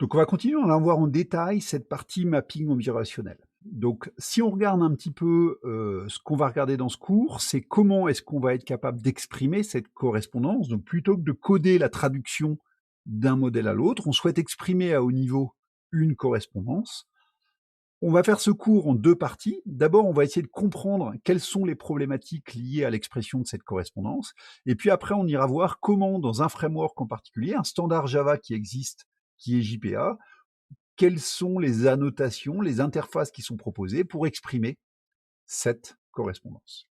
Donc on va continuer, on va voir en détail cette partie mapping objet-relationnel. Donc si on regarde un petit peu, ce qu'on va regarder dans ce cours, c'est comment est-ce qu'on va être capable d'exprimer cette correspondance. Donc plutôt que de coder la traduction d'un modèle à l'autre, on souhaite exprimer à haut niveau une correspondance. On va faire ce cours en 2 parties. D'abord, on va essayer de comprendre quelles sont les problématiques liées à l'expression de cette correspondance et puis après on ira voir comment dans un framework en particulier, un standard Java qui existe, qui est JPA, quelles sont les annotations, les interfaces qui sont proposées pour exprimer cette correspondance.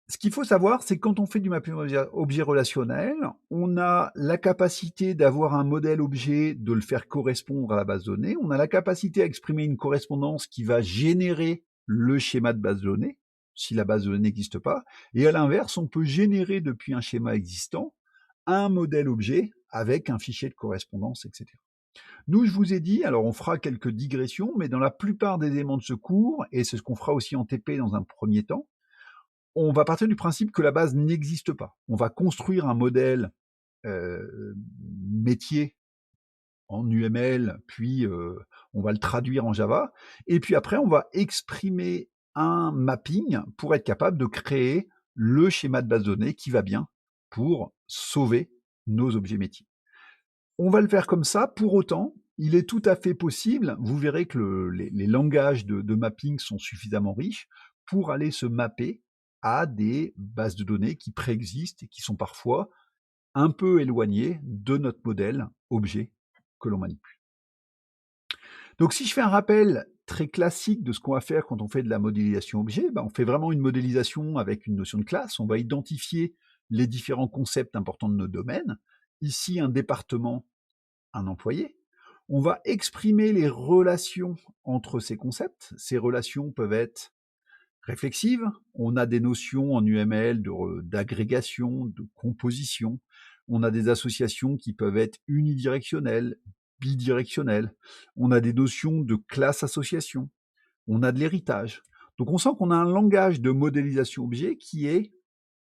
Ce qu'il faut savoir, c'est que quand on fait du mapping objet relationnel, on a la capacité d'avoir un modèle objet, de le faire correspondre à la base de données. On a la capacité à exprimer une correspondance qui va générer le schéma de base de données, si la base de données n'existe pas. Et à l'inverse, on peut générer depuis un schéma existant un modèle objet avec un fichier de correspondance, etc. Nous, je vous ai dit, alors on fera quelques digressions, mais dans la plupart des éléments de ce cours, et c'est ce qu'on fera aussi en TP dans un premier temps, on va partir du principe que la base n'existe pas. On va construire un modèle métier en UML, puis on va le traduire en Java, et puis après on va exprimer un mapping pour être capable de créer le schéma de base de données qui va bien pour sauver nos objets métiers. On va le faire comme ça, pour autant, il est tout à fait possible, vous verrez que les langages de mapping sont suffisamment riches pour aller se mapper à des bases de données qui préexistent et qui sont parfois un peu éloignées de notre modèle objet que l'on manipule. Donc si je fais un rappel très classique de ce qu'on va faire quand on fait de la modélisation objet, on fait vraiment une modélisation avec une notion de classe, on va identifier les différents concepts importants de nos domaines. Ici, un département, un employé. On va exprimer les relations entre ces concepts. Ces relations peuvent être réflexives. On a des notions en UML d'agrégation, de composition. On a des associations qui peuvent être unidirectionnelles, bidirectionnelles. On a des notions de classe-association. On a de l'héritage. Donc on sent qu'on a un langage de modélisation objet qui est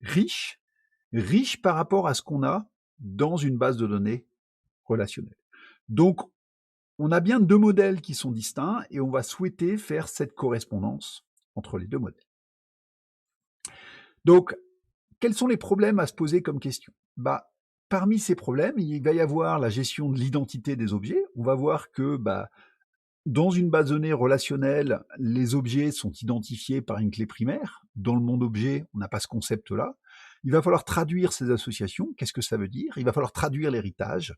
riche, riche par rapport à ce qu'on a dans une base de données relationnelle. Donc, on a bien 2 modèles qui sont distincts et on va souhaiter faire cette correspondance entre les 2 modèles. Donc, quels sont les problèmes à se poser comme question? Parmi ces problèmes, il va y avoir la gestion de l'identité des objets. On va voir que dans une base de données relationnelle, les objets sont identifiés par une clé primaire. Dans le monde objet, on n'a pas ce concept-là. Il va falloir traduire ces associations. Qu'est-ce que ça veut dire? Il va falloir traduire l'héritage.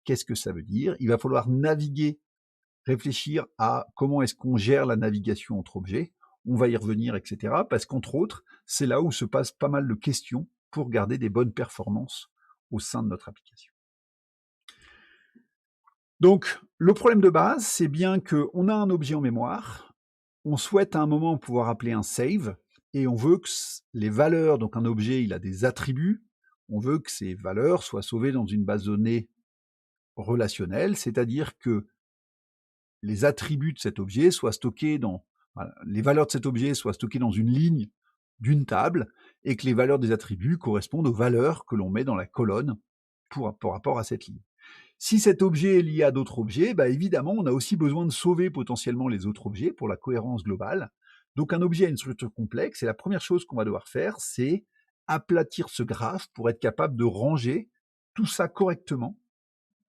Qu'est-ce que ça veut dire? Il va falloir naviguer, réfléchir à comment est-ce qu'on gère la navigation entre objets. On va y revenir, etc. Parce qu'entre autres, c'est là où se passe pas mal de questions pour garder des bonnes performances au sein de notre application. Donc, le problème de base, c'est bien qu'on a un objet en mémoire, on souhaite à un moment pouvoir appeler un save, et on veut que les valeurs, donc un objet, il a des attributs, on veut que ces valeurs soient sauvées dans une base de données relationnelle, c'est-à-dire que les attributs de cet objet soient stockés les valeurs de cet objet soient stockées dans une ligne d'une table, et que les valeurs des attributs correspondent aux valeurs que l'on met dans la colonne par rapport à cette ligne. Si cet objet est lié à d'autres objets, évidemment, on a aussi besoin de sauver potentiellement les autres objets pour la cohérence globale. Donc un objet a une structure complexe, et la première chose qu'on va devoir faire, c'est aplatir ce graphe pour être capable de ranger tout ça correctement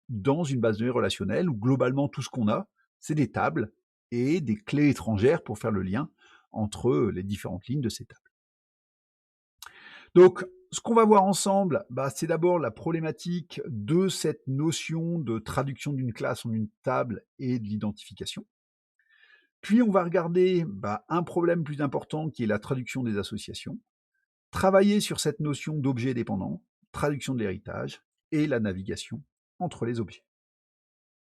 dans une base de données relationnelle où globalement tout ce qu'on a, c'est des tables et des clés étrangères pour faire le lien entre les différentes lignes de ces tables. Donc, ce qu'on va voir ensemble, c'est d'abord la problématique de cette notion de traduction d'une classe en une table et de l'identification. Puis on va regarder un problème plus important qui est la traduction des associations, travailler sur cette notion d'objet dépendant, traduction de l'héritage et la navigation entre les objets.